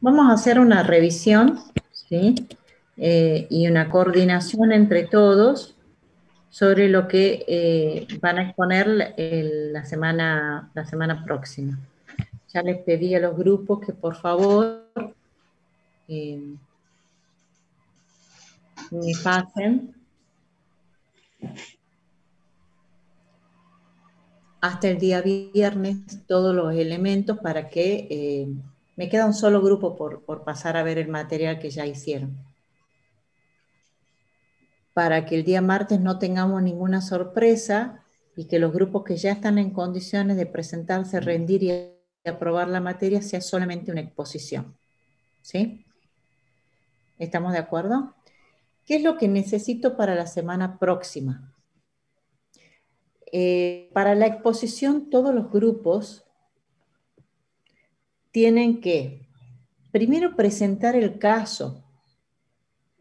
Vamos a hacer una revisión, ¿sí? Y una coordinación entre todos sobre lo que van a exponer la semana próxima. Ya les pedí a los grupos que por favor eh, me pasen hasta el día viernes todos los elementos para que me queda un solo grupo por pasar a ver el material que ya hicieron. Para que el día martes no tengamos ninguna sorpresa y que los grupos que ya están en condiciones de presentarse, rendir y aprobar la materia sea solamente una exposición. ¿Sí? ¿Estamos de acuerdo? ¿Qué es lo que necesito para la semana próxima? Para la exposición, todos los grupos tienen que primero presentar el caso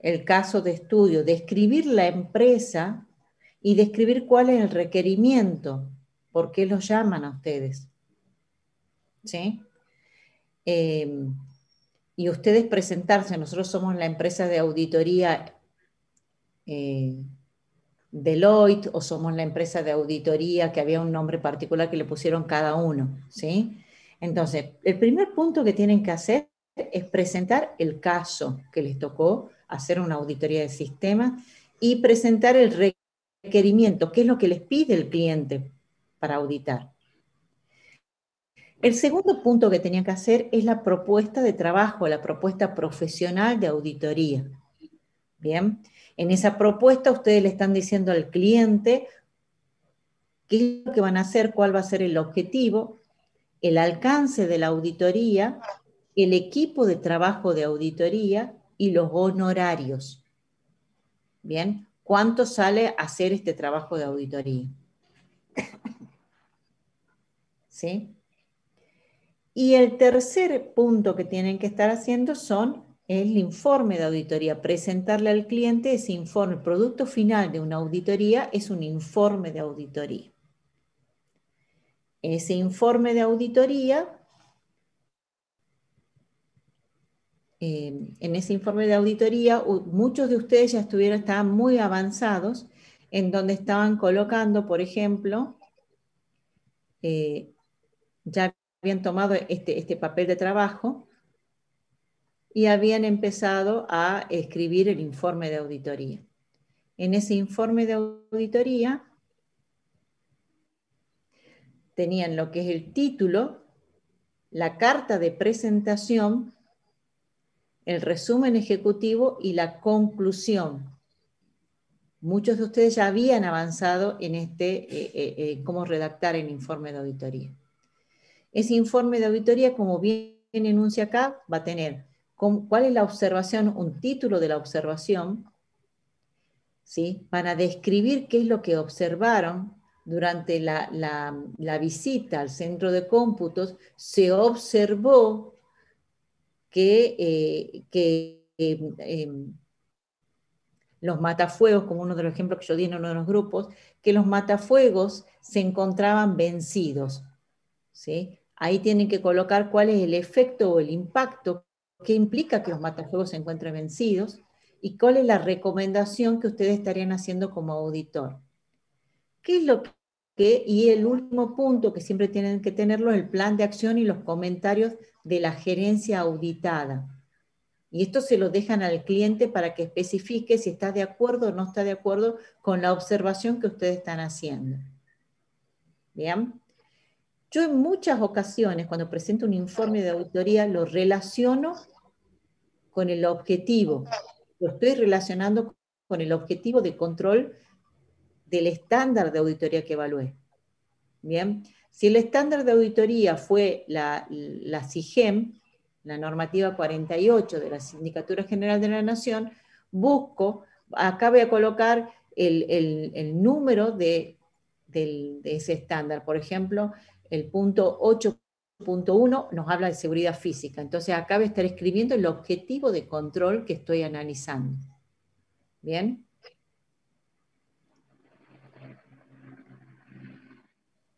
de estudio, describir la empresa y describir cuál es el requerimiento, por qué los llaman a ustedes. ¿Sí? Y ustedes presentarse, nosotros somos la empresa de auditoría Deloitte, o somos la empresa de auditoría que había un nombre particular que le pusieron cada uno, ¿sí? Entonces, el primer punto que tienen que hacer es presentar el caso que les tocó hacer una auditoría de sistemas y presentar el requerimiento, qué es lo que les pide el cliente para auditar. El segundo punto que tenían que hacer es la propuesta de trabajo, la propuesta profesional de auditoría. Bien, en esa propuesta ustedes le están diciendo al cliente qué es lo que van a hacer, cuál va a ser el objetivo, el alcance de la auditoría, el equipo de trabajo de auditoría y los honorarios. Bien, ¿cuánto sale hacer este trabajo de auditoría? ¿Sí? Y el tercer punto que tienen que estar haciendo son el informe de auditoría, presentarle al cliente ese informe. El producto final de una auditoría es un informe de auditoría. Ese informe de auditoría, en ese informe de auditoría, muchos de ustedes ya estaban muy avanzados, en donde estaban colocando, por ejemplo, ya habían tomado este papel de trabajo y habían empezado a escribir el informe de auditoría. En ese informe de auditoría tenían lo que es el título, la carta de presentación, el resumen ejecutivo y la conclusión. Muchos de ustedes ya habían avanzado en cómo redactar el informe de auditoría. Ese informe de auditoría, como bien enuncia acá, va a tener cuál es la observación, un título de la observación, ¿sí? Van a describir qué es lo que observaron durante la visita al centro de cómputos. Se observó que los matafuegos, como uno de los ejemplos que yo di en uno de los grupos, que los matafuegos se encontraban vencidos, ¿sí? Ahí tienen que colocar cuál es el efecto o el impacto que implica que los matafuegos se encuentren vencidos y cuál es la recomendación que ustedes estarían haciendo como auditor. ¿Qué es lo que, y el último punto que siempre tienen que tenerlo, el plan de acción y los comentarios de la gerencia auditada? Y esto se lo dejan al cliente para que especifique si está de acuerdo o no está de acuerdo con la observación que ustedes están haciendo. ¿Bien? Yo en muchas ocasiones, cuando presento un informe de auditoría, lo relaciono con el objetivo. Lo estoy relacionando con el objetivo de control del estándar de auditoría que evalué. Bien, si el estándar de auditoría fue la SIGEM, la normativa 48 de la Sindicatura General de la Nación, busco, acá voy a colocar el número de ese estándar. Por ejemplo, el punto 8.1 nos habla de seguridad física. Entonces acá voy a estar escribiendo el objetivo de control que estoy analizando. ¿Bien?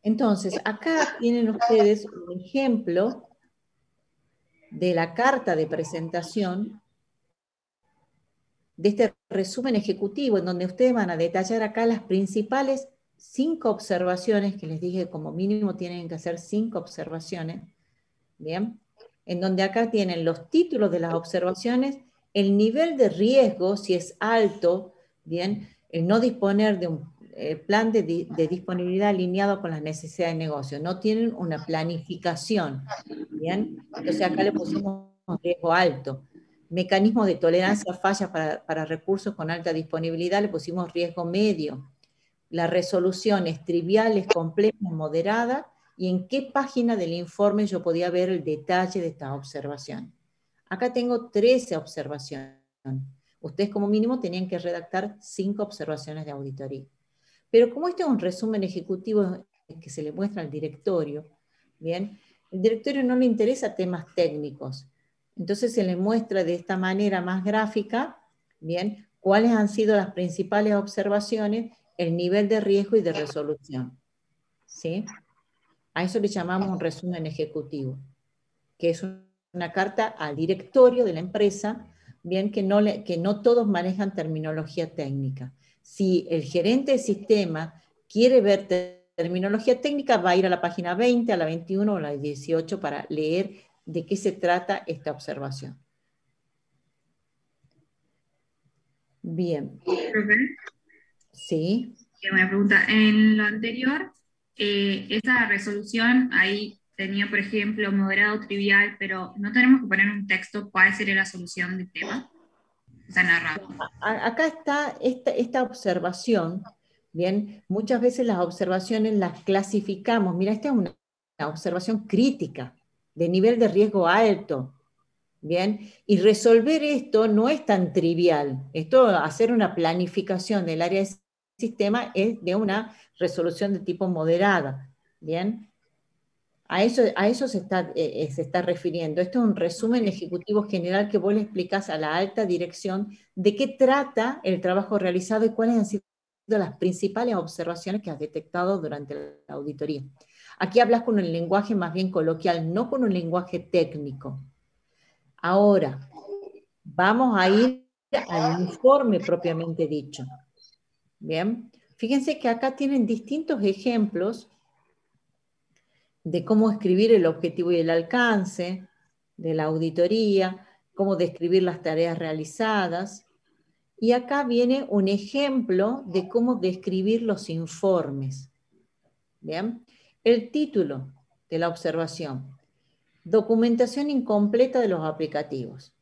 Entonces, acá tienen ustedes un ejemplo de la carta de presentación, de este resumen ejecutivo, en donde ustedes van a detallar acá las principales 5 observaciones, que les dije como mínimo tienen que hacer 5 observaciones, ¿bien? En donde acá tienen los títulos de las observaciones, el nivel de riesgo, si es alto, ¿bien? El no disponer de un plan de disponibilidad alineado con las necesidades de negocio, no tienen una planificación, ¿bien? Entonces acá le pusimos riesgo alto. Mecanismo de tolerancia a fallas para recursos con alta disponibilidad, le pusimos riesgo medio. La resolución es trivial, es compleja, es moderada, y en qué página del informe yo podía ver el detalle de esta observación. Acá tengo 13 observaciones. Ustedes como mínimo tenían que redactar 5 observaciones de auditoría. Pero como este es un resumen ejecutivo que se le muestra al directorio, ¿bien? El directorio no le interesa temas técnicos. Entonces se le muestra de esta manera más gráfica, ¿bien? Cuáles han sido las principales observaciones, el nivel de riesgo y de resolución. ¿Sí? A eso le llamamos un resumen ejecutivo, que es una carta al directorio de la empresa, bien, que no todos manejan terminología técnica. Si el gerente de sistema quiere ver terminología técnica, va a ir a la página 20, a la 21 o a la 18 para leer de qué se trata esta observación. Bien. Profe, Sí. una pregunta. En lo anterior, esa resolución ahí tenía, por ejemplo, moderado, trivial, pero no tenemos que poner un texto cuál sería la solución del tema. Está narrado. Acá está esta observación, bien, muchas veces las observaciones las clasificamos, mira, esta es una observación crítica, de nivel de riesgo alto, bien, y resolver esto no es tan trivial, esto, hacer una planificación del área de sistema es de una resolución de tipo moderada, bien. A eso se está refiriendo. Esto es un resumen ejecutivo general que vos le explicás a la alta dirección de qué trata el trabajo realizado y cuáles han sido las principales observaciones que has detectado durante la auditoría. Aquí hablas con un lenguaje más bien coloquial, no con un lenguaje técnico. Ahora, vamos a ir al informe propiamente dicho. Bien, fíjense que acá tienen distintos ejemplos de cómo escribir el objetivo y el alcance de la auditoría, cómo describir las tareas realizadas. Y acá viene un ejemplo de cómo describir los informes. ¿Bien? El título de la observación: documentación incompleta de los aplicativos.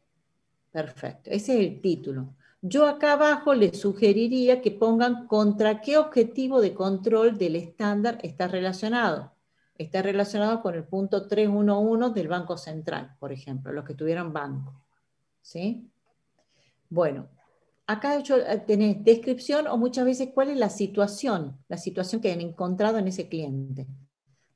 Perfecto, ese es el título. Yo acá abajo les sugeriría que pongan contra qué objetivo de control del estándar está relacionado. Está relacionado con el punto 311 del Banco Central, por ejemplo, los que tuvieron banco. ¿Sí? Bueno, acá tenés descripción o muchas veces cuál es la situación que han encontrado en ese cliente.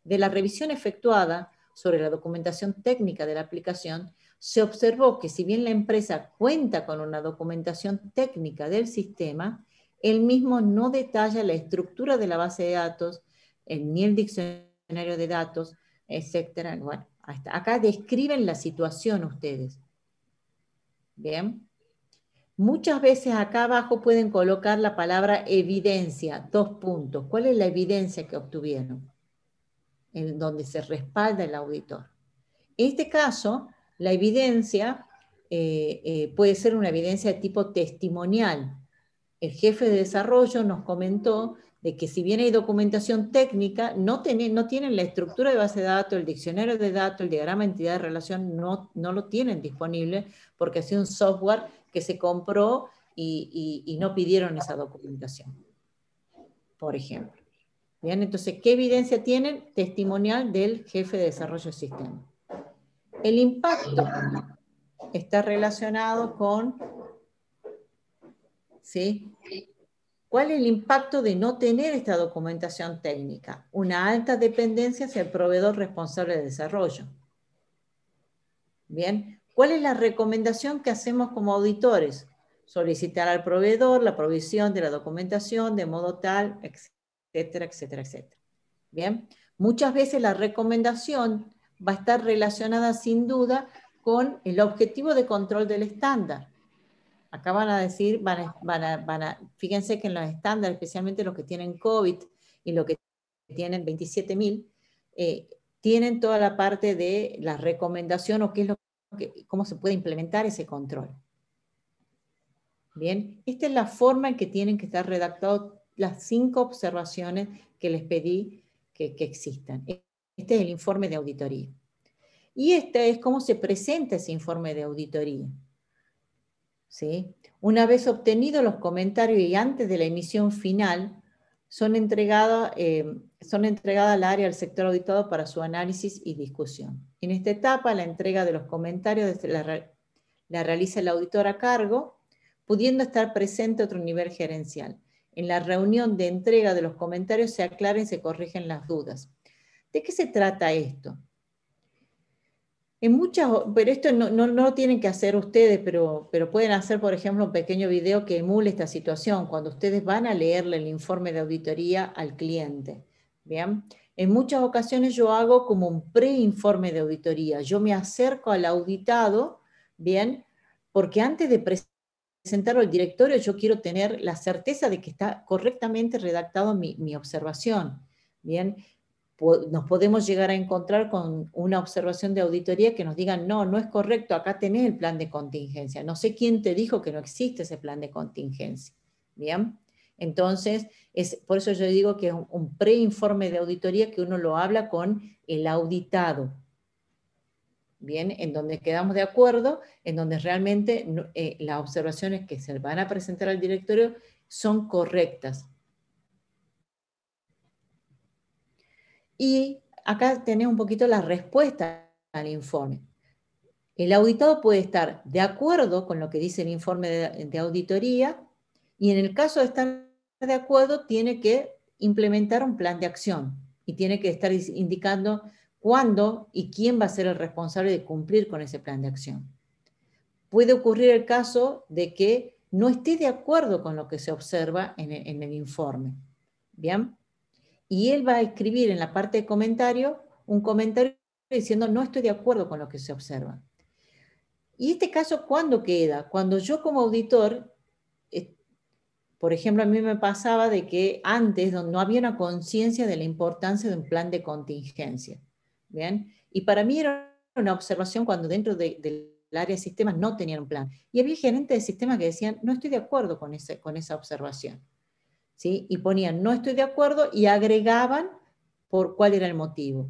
De la revisión efectuada sobre la documentación técnica de la aplicación, se observó que si bien la empresa cuenta con una documentación técnica del sistema, el mismo no detalla la estructura de la base de datos, ni el diccionario de datos, etc. Bueno, acá describen la situación ustedes. Bien. Muchas veces acá abajo pueden colocar la palabra evidencia, 2 puntos. ¿Cuál es la evidencia que obtuvieron? En donde se respalda el auditor. En este caso, la evidencia puede ser una evidencia de tipo testimonial. El jefe de desarrollo nos comentó de que si bien hay documentación técnica, no tienen la estructura de base de datos, el diccionario de datos, el diagrama de entidad de relación, no lo tienen disponible porque ha sido un software que se compró y no pidieron esa documentación, por ejemplo. Bien, entonces, ¿qué evidencia tienen? Testimonial del jefe de desarrollo del sistema. El impacto está relacionado con, ¿sí? ¿Cuál es el impacto de no tener esta documentación técnica? Una alta dependencia hacia el proveedor responsable de desarrollo. Bien, ¿cuál es la recomendación que hacemos como auditores? Solicitar al proveedor la provisión de la documentación de modo tal, etcétera, etcétera, etcétera. Bien, muchas veces la recomendación va a estar relacionada sin duda con el objetivo de control del estándar. Acá van a decir, fíjense que en los estándares, especialmente los que tienen COVID y los que tienen 27.000, tienen toda la parte de la recomendación o qué es cómo se puede implementar ese control. Bien, esta es la forma en que tienen que estar redactadas las 5 observaciones que les pedí que existan. Este es el informe de auditoría. Y este es cómo se presenta ese informe de auditoría. ¿Sí? Una vez obtenidos los comentarios y antes de la emisión final, son entregadas al área del sector auditado para su análisis y discusión. En esta etapa, la entrega de los comentarios la realiza el auditor a cargo, pudiendo estar presente a otro nivel gerencial. En la reunión de entrega de los comentarios se aclaran y se corrigen las dudas. ¿De qué se trata esto? Pero esto no lo tienen que hacer ustedes, pero pueden hacer, por ejemplo, un pequeño video que emule esta situación, cuando ustedes van a leerle el informe de auditoría al cliente. ¿Bien? En muchas ocasiones yo hago como un preinforme de auditoría. Yo me acerco al auditado, ¿bien? Porque antes de presentarlo al directorio yo quiero tener la certeza de que está correctamente redactado mi observación. ¿Bien? Nos podemos llegar a encontrar con una observación de auditoría que nos digan, no es correcto, acá tenés el plan de contingencia. No sé quién te dijo que no existe ese plan de contingencia. ¿Bien? Entonces, por eso yo digo que es un preinforme de auditoría que uno lo habla con el auditado. Bien, en donde quedamos de acuerdo, en donde realmente las observaciones que se van a presentar al directorio son correctas. Y acá tenés un poquito la respuesta al informe. El auditado puede estar de acuerdo con lo que dice el informe de auditoría y en el caso de estar de acuerdo tiene que implementar un plan de acción y tiene que estar indicando cuándo y quién va a ser el responsable de cumplir con ese plan de acción. Puede ocurrir el caso de que no esté de acuerdo con lo que se observa en el informe. ¿Bien? Y él va a escribir en la parte de comentario un comentario diciendo no estoy de acuerdo con lo que se observa. Y este caso, ¿cuándo queda? Cuando yo como auditor, por ejemplo, a mí me pasaba de que antes no había una conciencia de la importancia de un plan de contingencia. ¿Bien? Y para mí era una observación cuando dentro del área de sistemas no tenían un plan. Y había gerentes de sistemas que decían, no estoy de acuerdo con esa observación. ¿Sí? Y ponían, no estoy de acuerdo, y agregaban por cuál era el motivo.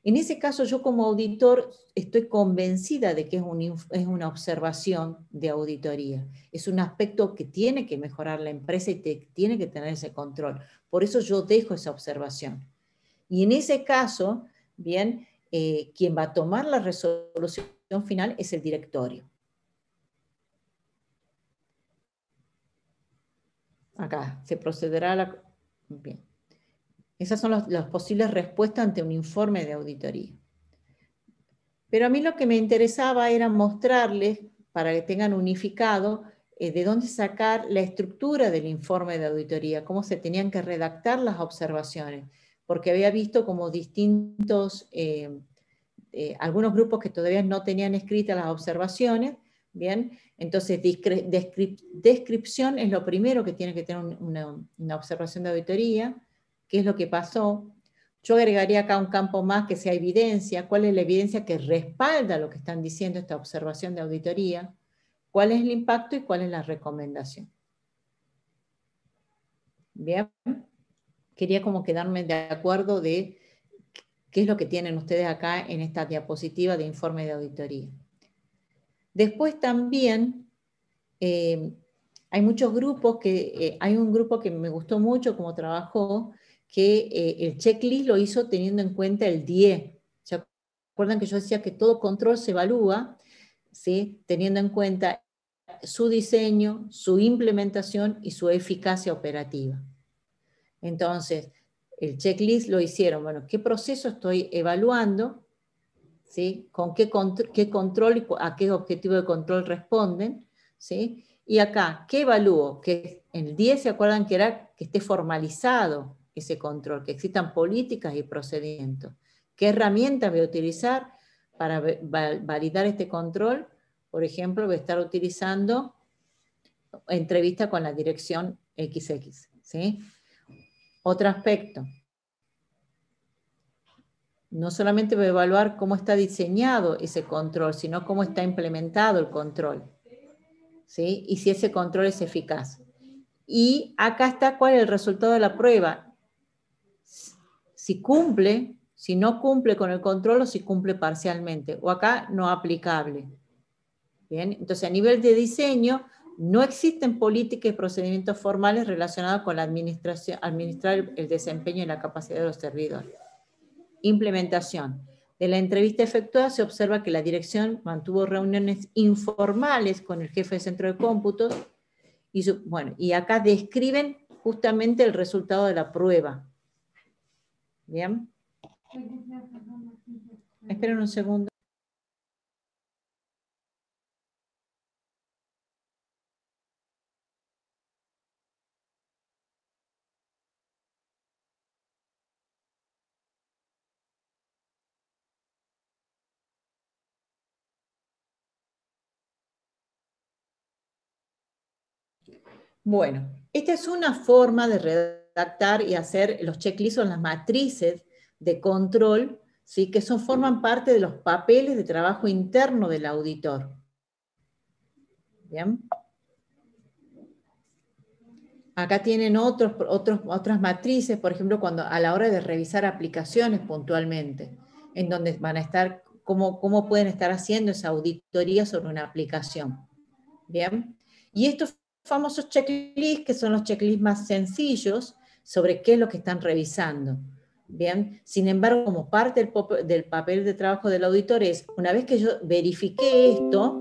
En ese caso, yo como auditor estoy convencida de que es una observación de auditoría. Es un aspecto que tiene que mejorar la empresa y tiene que tener ese control. Por eso yo dejo esa observación. Y en ese caso, bien, quien va a tomar la resolución final es el directorio. Acá se procederá a la... Bien. Esas son las posibles respuestas ante un informe de auditoría. Pero a mí lo que me interesaba era mostrarles, para que tengan unificado, de dónde sacar la estructura del informe de auditoría, cómo se tenían que redactar las observaciones, porque había visto como distintos, algunos grupos que todavía no tenían escritas las observaciones, ¿bien? Entonces, descripción es lo primero que tiene que tener una observación de auditoría, qué es lo que pasó. Yo agregaría acá un campo más que sea evidencia, cuál es la evidencia que respalda lo que están diciendo esta observación de auditoría, cuál es el impacto y cuál es la recomendación. Bien, quería como quedarme de acuerdo de qué es lo que tienen ustedes acá en esta diapositiva de informe de auditoría. Después también hay muchos grupos hay un grupo que me gustó mucho como trabajó, que el checklist lo hizo teniendo en cuenta el DIE. ¿Se acuerdan que yo decía que todo control se evalúa, ¿sí? Teniendo en cuenta su diseño, su implementación y su eficacia operativa? Entonces, el checklist lo hicieron, bueno, ¿qué proceso estoy evaluando? ¿Sí? ¿Con qué control y a qué objetivo de control responden? ¿Sí? Y acá, ¿qué evalúo? Que en el 10 se acuerdan que era que esté formalizado ese control, que existan políticas y procedimientos. ¿Qué herramientas voy a utilizar para validar este control, por ejemplo, voy a estar utilizando entrevista con la dirección XX, ¿sí? Otro aspecto. No solamente voy a evaluar cómo está diseñado ese control, sino cómo está implementado el control, ¿sí? Y si ese control es eficaz. Y acá está cuál es el resultado de la prueba. Si cumple, si no cumple con el control o si cumple parcialmente. O acá no aplicable. Bien, entonces a nivel de diseño no existen políticas y procedimientos formales relacionados con la administrar el desempeño y la capacidad de los servidores. Implementación. De la entrevista efectuada se observa que la dirección mantuvo reuniones informales con el jefe de centro de cómputos y acá describen justamente el resultado de la prueba. Bien. Esperen un segundo. Bueno, esta es una forma de redactar y hacer los checklists o las matrices de control, ¿sí? Que forman parte de los papeles de trabajo interno del auditor. ¿Bien? Acá tienen otras matrices, por ejemplo, cuando a la hora de revisar aplicaciones puntualmente, en donde van a estar, cómo pueden estar haciendo esa auditoría sobre una aplicación. ¿Bien? Y estos famosos checklists, que son los checklists más sencillos, sobre qué es lo que están revisando. ¿Bien? Sin embargo, como parte del papel de trabajo del auditor es, una vez que yo verifiqué esto,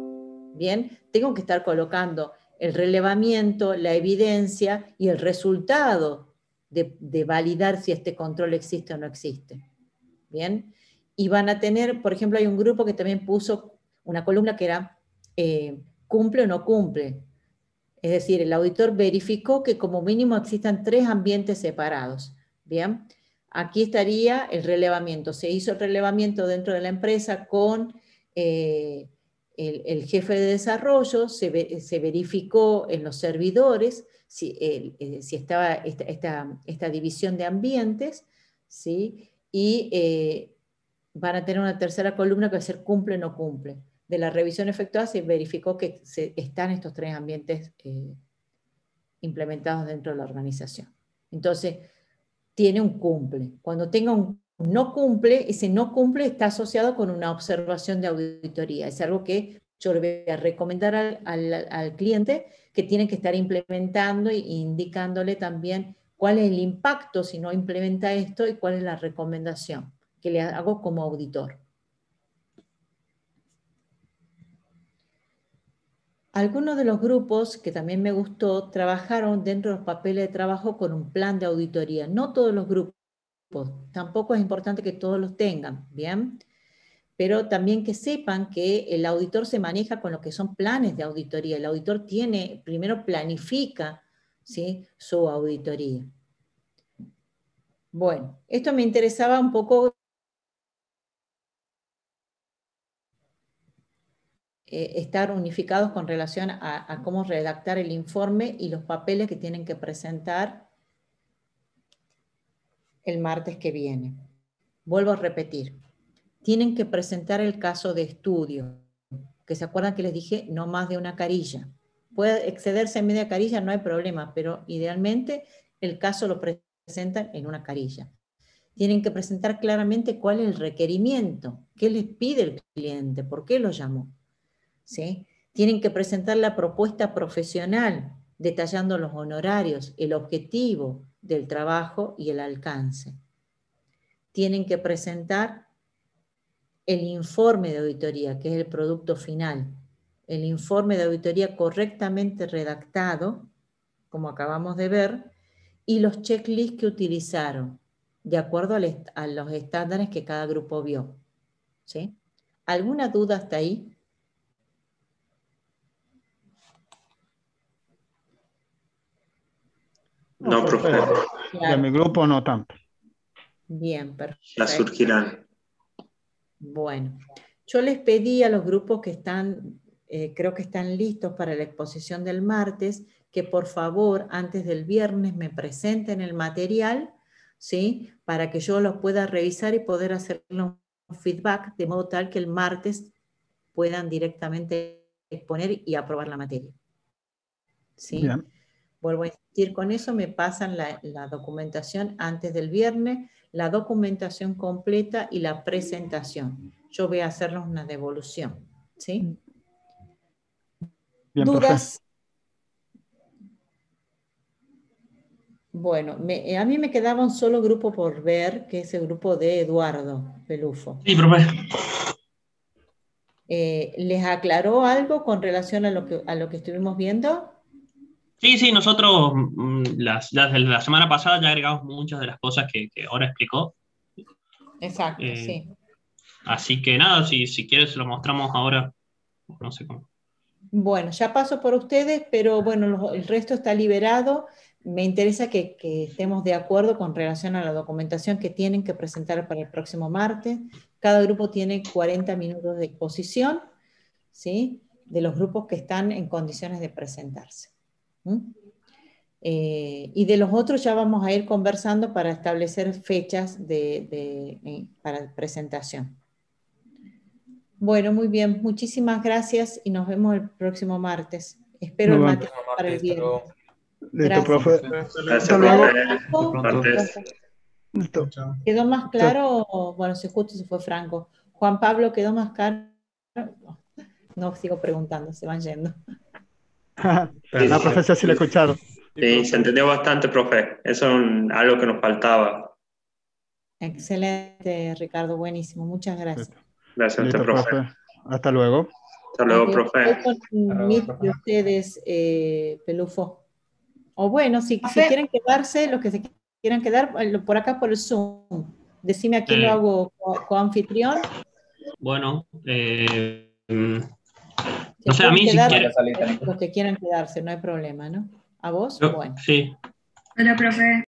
¿bien? Tengo que estar colocando el relevamiento, la evidencia y el resultado de validar si este control existe o no existe. ¿Bien? Y van a tener, por ejemplo, hay un grupo que también puso una columna que era ¿cumple o no cumple? Es decir, el auditor verificó que como mínimo existan 3 ambientes separados. ¿Bien? Aquí estaría el relevamiento. Se hizo el relevamiento dentro de la empresa con el jefe de desarrollo, se verificó en los servidores si estaba esta división de ambientes, ¿sí? Y van a tener una tercera columna que va a ser cumple o no cumple. De la revisión efectuada se verificó que están estos 3 ambientes implementados dentro de la organización. Entonces, tiene un cumple. Cuando tenga un no cumple, ese no cumple está asociado con una observación de auditoría. Es algo que yo le voy a recomendar al cliente, que tiene que estar implementando e indicándole también cuál es el impacto si no implementa esto y cuál es la recomendación que le hago como auditor. Algunos de los grupos que también me gustó trabajaron dentro de los papeles de trabajo con un plan de auditoría. No todos los grupos, tampoco es importante que todos los tengan, ¿bien? Pero también que sepan que el auditor se maneja con lo que son planes de auditoría. El auditor primero planifica, ¿sí?, su auditoría. Bueno, esto me interesaba un poco estar unificados con relación a cómo redactar el informe y los papeles que tienen que presentar el martes que viene. Vuelvo a repetir, tienen que presentar el caso de estudio, que se acuerdan que les dije no más de una carilla. Puede excederse en media carilla, no hay problema, pero idealmente el caso lo presentan en una carilla. Tienen que presentar claramente cuál es el requerimiento, qué les pide el cliente, por qué lo llamó. ¿Sí? Tienen que presentar la propuesta profesional, detallando los honorarios, el objetivo del trabajo y el alcance. Tienen que presentar el informe de auditoría, que es el producto final. El informe de auditoría correctamente redactado, como acabamos de ver, y los checklists que utilizaron, de acuerdo a los estándares que cada grupo vio. ¿Sí? ¿Alguna duda hasta ahí? No, profe. Claro. De mi grupo no tanto. Bien, perfecto. Ya surgirán. Bueno, Yo les pedí a los grupos que están, creo que están listos para la exposición del martes, que por favor antes del viernes me presenten el material, ¿sí? Para que yo los pueda revisar y poder hacerle un feedback, de modo tal que el martes puedan directamente exponer y aprobar la materia. ¿Sí? Bien. Vuelvo a insistir con eso, me pasan la documentación antes del viernes, la documentación completa y la presentación. Yo voy a hacerles una devolución. ¿Sí? Bien, ¿Dudas? Bueno, a mí me quedaba un solo grupo por ver, que es el grupo de Eduardo Pelufo. Sí, profe. ¿Les aclaró algo con relación a lo que estuvimos viendo? Sí, nosotros desde la semana pasada ya agregamos muchas de las cosas que ahora explicó. Exacto, sí. Así que nada, si quieres lo mostramos ahora, no sé cómo. Bueno, ya paso por ustedes, pero bueno, el resto está liberado. Me interesa que estemos de acuerdo con relación a la documentación que tienen que presentar para el próximo martes. Cada grupo tiene 40 minutos de exposición, ¿sí? De los grupos que están en condiciones de presentarse. Y de los otros ya vamos a ir conversando para establecer fechas para presentación. Bueno, muy bien. Muchísimas gracias y nos vemos el próximo martes. Espero el material para el viernes. Listo, Gracias. profe. Gracias, Hasta luego. Martes. Listo. ¿Quedó más claro? Bueno, justo se fue Franco. Juan Pablo, ¿quedó más claro? No, sigo preguntando, se van yendo. La profesora sí la escucharon. Sí, se entendió bastante, profe. Eso es algo que nos faltaba. Excelente, Ricardo, buenísimo. Muchas gracias. Gracias a usted, Listo, profe. profe. Hasta luego. Hasta luego, Ok, profe. estoy con Meet de ustedes, Pelufo. O bueno, si quieren quedarse, los que se quieran quedar, por acá por el Zoom. Decime a quién lo hago coanfitrión. Bueno, Se no sé, a pueden mí si quedar quieres. los que quieran quedarse, no hay problema, ¿no? ¿A vos? Bueno. Sí. Hola, profe.